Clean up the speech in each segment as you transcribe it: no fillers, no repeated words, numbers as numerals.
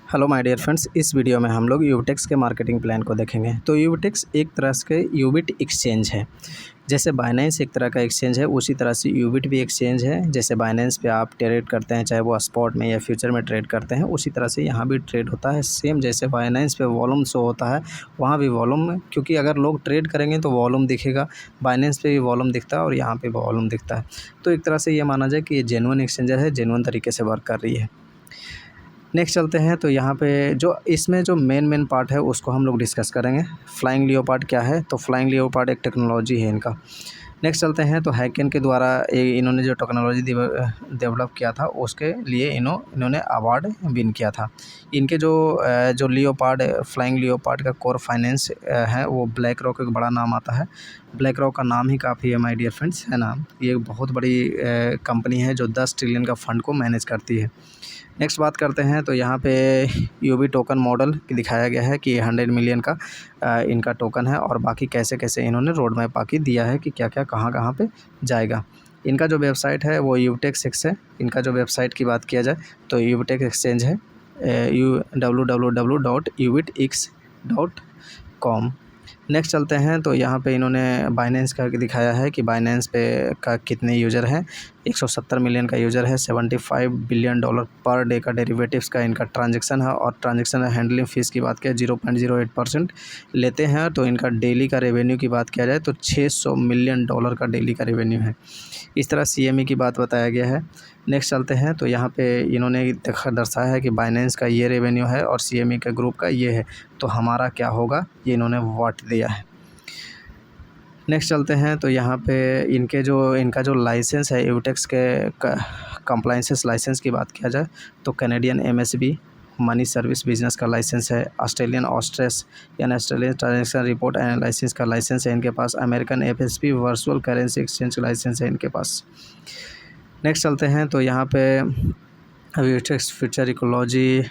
Hello my dear friends, इस video में हम लोग यूबिटेक्स के मार्केटिंग प्लान को देखेंगे। तो यूबिटेक्स एक तरह से यूबिट एक्सचेंज है। जैसे बाइनेंस एक तरह का एक्सचेंज है, उसी तरह से यूबिट भी एक्सचेंज है। जैसे बाइनेंस पे आप ट्रेड करते हैं, चाहे वो स्पॉट में या फ्यूचर में ट्रेड करते हैं, उसी तरह से यहाँ भी ट्रेड होता है। सेम जैसे बाइनेंस पे वॉल्यूम शो होता है, वहाँ भी वॉल्यूम, क्योंकि अगर लोग ट्रेड करेंगे तो वॉल्यूम दिखेगा। बाइनेंस पे भी वॉल्यूम दिखता है और यहाँ पे वॉल्यूम दिखता है। तो एक तरह से ये माना जाए कि ये जेन्युइन एक्सचेंजर है, जेन्युइन तरीके से वर्क कर रही है। नेक्स्ट चलते हैं। तो यहाँ पे जो इसमें जो मेन पार्ट है उसको हम लोग डिस्कस करेंगे। फ्लाइंग लियोपार्ड क्या है? तो फ्लाइंग लियोपार्ड एक टेक्नोलॉजी है इनका। नेक्स्ट चलते हैं। तो हैकेन के द्वारा इन्होंने जो टेक्नोलॉजी डेवलप किया था उसके लिए इन्होंने अवार्ड विन किया था। इनके जो लियोपार्ड फ्लाइंग लियोपार्ड का कोर फाइनेंस है वो ब्लैक रॉक एक बड़ा नाम आता है। ब्लैक रॉक का नाम ही काफ़ी है माय डियर फ्रेंड्स, है ना। ये बहुत बड़ी कंपनी है जो 10 ट्रिलियन का फंड को मैनेज करती है। नेक्स्ट बात करते हैं। तो यहाँ पे यूबी टोकन मॉडल दिखाया गया है कि 100 मिलियन का इनका टोकन है और बाकी कैसे कैसे इन्होंने रोड मैप बाकी दिया है कि क्या क्या कहाँ पे जाएगा। इनका जो वेबसाइट है वो यूबिटेक्स एक्स है। इनका जो वेबसाइट की बात किया जाए तो यूबिटेक्स एक्सचेंज है www.ubitx.com। नेक्स्ट चलते हैं। तो यहाँ पे इन्होंने बाइनेंस का दिखाया है कि बाइनेंस पे का कितने यूज़र हैं। 170 मिलियन का यूज़र है। $75 बिलियन पर डे का डेरिवेटिव्स का इनका ट्रांजैक्शन है। और ट्रांजैक्शन हैंडलिंग फ़ीस की बात किया 0.08% लेते हैं। तो इनका डेली का रेवेन्यू की बात किया जाए तो $600 मिलियन का डेली का रेवेन्यू है। इस तरह CME की बात बताया गया है। नेक्स्ट चलते हैं। तो यहाँ पे इन्होंने दर्शाया है कि बाइनेंस का ये रेवेन्यू है और CME के ग्रुप का ये है, तो हमारा क्या होगा, ये इन्होंने वाट दिया है। नेक्स्ट चलते हैं। तो यहाँ पे इनका जो लाइसेंस है यूबिटेक्स के कंप्लाइंसेस लाइसेंस की बात किया जाए तो Canadian MSB money service business का लाइसेंस है। ऑस्ट्रेलियन ऑस्ट्रेस यानी ऑस्ट्रेलियन ट्रांजैक्शन रिपोर्ट एनालिसिस का लाइसेंस है इनके पास। American FSP virtual currency exchange का लाइसेंस है इनके पास। नेक्स्ट चलते हैं। तो यहाँ पे Ubitex future ecology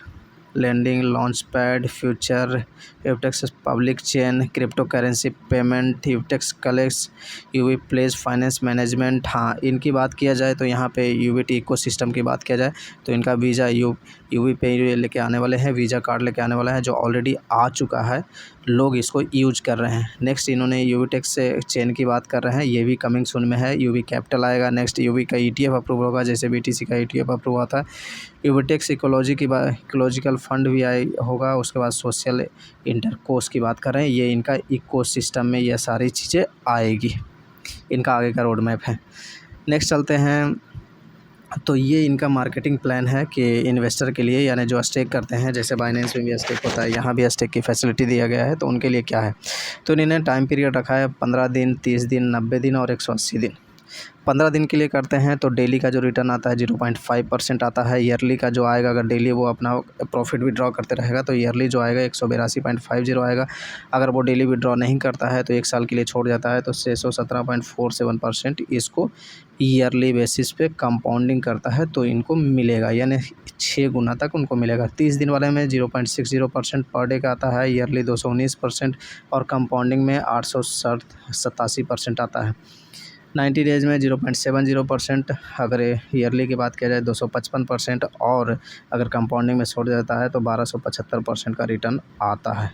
landing launch pad future Ubitex public chain crypto currency payment Ubitex कलेक्स यूबी प्लेस फाइनेंस मैनेजमेंट। हाँ, इनकी बात किया जाए तो यहाँ पे यूबिट इकोसिस्टम की बात किया जाए तो इनका वीज़ा यूबी पे लेके आने वाले हैं, वीज़ा कार्ड लेके आने वाला है जो ऑलरेडी आ चुका है, लोग इसको यूज कर रहे हैं। नेक्स्ट इन्होंने यूबिटेक्स से चेन की बात कर रहे हैं, ये भी कमिंग सून में है। यूबी कैपिटल आएगा। नेक्स्ट यूबी का ETF अप्रूव होगा, जैसे BTC का ETF अप्रूव होता है। यूबिटेक्स इकोलॉजी की बात इकोलॉजिकल फंड भी होगा। उसके बाद सोशल इंटरकोर्स की बात कर रहे हैं, ये इनका इकोसिस्टम में ये सारी चीज़ें आएगी। इनका आगे का रोड मैप है। नेक्स्ट चलते हैं। तो ये इनका मार्केटिंग प्लान है कि इन्वेस्टर के लिए, यानी जो स्टेक करते हैं, जैसे बाइनेंस में भी स्टेक होता है, यहाँ भी स्टेक की फैसिलिटी दिया गया है, तो उनके लिए क्या है। तो इन्होंने टाइम पीरियड रखा है 15 दिन, 30 दिन, 90 दिन और 180 दिन। 15 दिन के लिए करते हैं तो डेली का जो रिटर्न आता है 0.5% आता है। ईयरली का जो आएगा, अगर डेली वो अपना प्रॉफिट विड्रॉ करते रहेगा तो ईयरली जो आएगा 182.50 आएगा। अगर वो डेली विड्रॉ नहीं करता है तो 1 साल के लिए छोड़ जाता है तो 617.47% इसको ईयरली बेसिस पे कंपाउंडिंग करता है तो इनको मिलेगा, यानी 6 गुना तक उनको मिलेगा। 30 दिन वाले में 0.60% पर डे का आता है, ईयरली 219% और कंपाउंडिंग में 887% आता है। 90 डेज़ में 0.70%, अगर ईयरली की बात किया जाए 255% और अगर कंपाउंडिंग में छोड़ जाता है तो 1275% का रिटर्न आता है।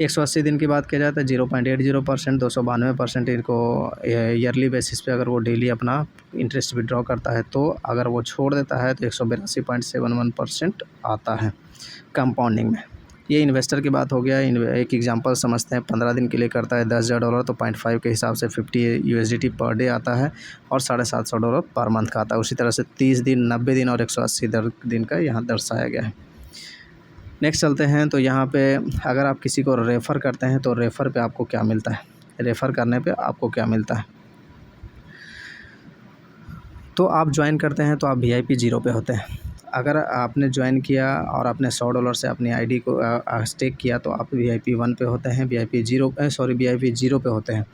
180 दिन की बात किया जाए तो 0.80%, 292% इनको ईयरली बेसिस पे अगर वो डेली अपना इंटरेस्ट विड्रॉ करता है तो अगर वो छोड़ देता है तो 182.71% आता है कंपाउंडिंग में। ये इन्वेस्टर की बात हो गया। एक एग्जांपल समझते हैं। 15 दिन के लिए करता है $10,000 तो 0.5 के हिसाब से 50 USDT पर डे आता है और $750 पर मंथ का आता है। उसी तरह से 30 दिन, 90 दिन और 180 दिन का यहाँ दर्शाया गया है। नेक्स्ट चलते हैं। तो यहाँ पे अगर आप किसी को रेफ़र करते हैं तो रेफ़र पे आपको क्या मिलता है, रेफ़र करने पे आपको क्या मिलता है। तो आप ज्वाइन करते हैं तो आप VIP 0 पे होते हैं। अगर आपने ज्वाइन किया और आपने $100 से अपनी ID को स्टेक किया तो आप VIP 1 पे होते हैं, VIP 0 पे होते हैं।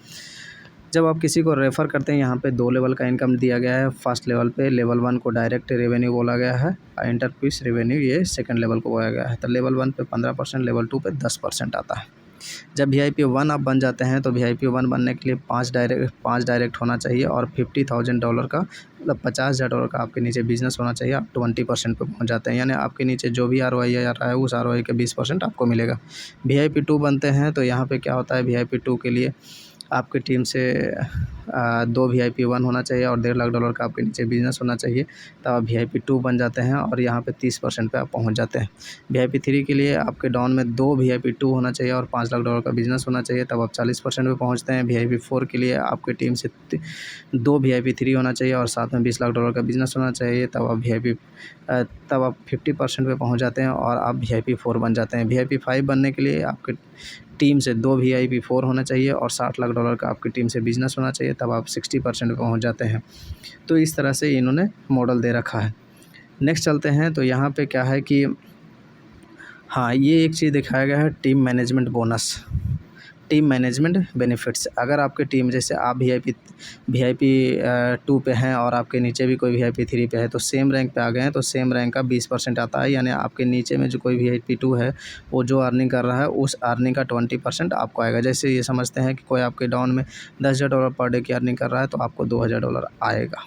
जब आप किसी को रेफ़र करते हैं, यहाँ पे 2 लेवल का इनकम दिया गया है। फर्स्ट लेवल पे लेवल 1 को डायरेक्ट रेवेन्यू बोला गया है, एंटरप्राइज रेवेन्यू ये सेकंड लेवल को बोला गया है। तो लेवल 1 पे 15%, लेवल 2 पे 10% आता है। जब VIP1 आप बन जाते हैं तो VIP1 बनने के लिए 5 डायरेक्ट होना चाहिए और $50,000 का मतलब $50,000 का आपके नीचे बिजनेस होना चाहिए। आप 20% पे पहुंच जाते हैं, यानी आपके नीचे जो भी ROI आ रहा है उस ROI के 20% आपको मिलेगा। VIP2 बनते हैं तो यहाँ पे क्या होता है, VIP2 के लिए आपकी टीम से 2 VIP1 होना चाहिए और $1.5 लाख का आपके नीचे बिजनेस होना चाहिए, तब आप VIP2 बन जाते हैं और यहाँ पे 30% पे आप पहुँच जाते हैं। VIP3 के लिए आपके डाउन में 2 VIP2 होना चाहिए और $5 लाख का बिजनेस होना चाहिए, तब आप 40% पे पहुँचते हैं। VIP4 के लिए आपकी टीम से 2 VIP3 होना चाहिए और साथ में $20 लाख का बिजनेस होना चाहिए, तब आप 50% पे पहुँच जाते हैं और आप VIP4 बन जाते हैं। VIP5 बनने के लिए आपके टीम से 2 VIP4 होना चाहिए और $60 लाख का आपकी टीम से बिजनेस होना चाहिए, तब आप 60% पे पहुँच जाते हैं। तो इस तरह से इन्होंने मॉडल दे रखा है। नेक्स्ट चलते हैं तो यहाँ पे क्या है कि हाँ, ये एक चीज़ दिखाया गया है, team management bonus, team management benefits. अगर आपकी टीम, जैसे आप VIP 2 पे हैं और आपके नीचे भी कोई VIP 3 पे है, तो सेम रैंक पे आ गए हैं तो सेम रैंक का 20% आता है, यानी आपके नीचे में जो कोई VIP2 है वो जो अर्निंग कर रहा है उस अर्निंग का 20% आपको आएगा। जैसे ये समझते हैं कि कोई आपके डाउन में $10,000 पर डे की अर्निंग कर रहा है तो आपको $2,000 आएगा।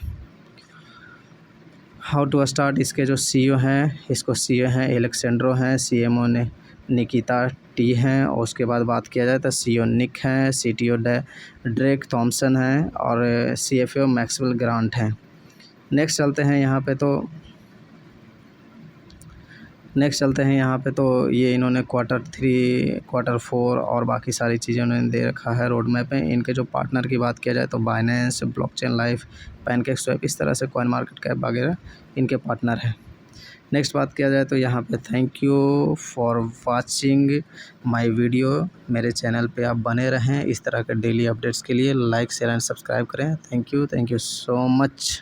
हाउ टू स्टार्ट, इसके जो CEO हैं, इसको CEO हैं एलेक्सेंड्रो हैं, CMO ने निकिता टी हैं, और उसके बाद बात किया जाए तो CEO निक हैं, CTO ड्रेक थॉमसन हैं और CFO मैक्सवेल ग्रांट हैं। नेक्स्ट चलते हैं यहाँ पे तो ये इन्होंने Q3, Q4 और बाकी सारी चीज़ें उन्होंने दे रखा है रोड मैप में। इनके जो पार्टनर की बात किया जाए तो बाइनेंस, ब्लॉकचेन लाइफ, पैनकेक्सस्वैप, इस तरह से कॉइन मार्केट कैप वगैरह इनके पार्टनर हैं। नेक्स्ट बात किया जाए तो यहाँ पे thank you for watching my video. मेरे चैनल पे आप बने रहें इस तरह के डेली अपडेट्स के लिए। लाइक, शेयर एंड सब्सक्राइब करें। Thank you so much.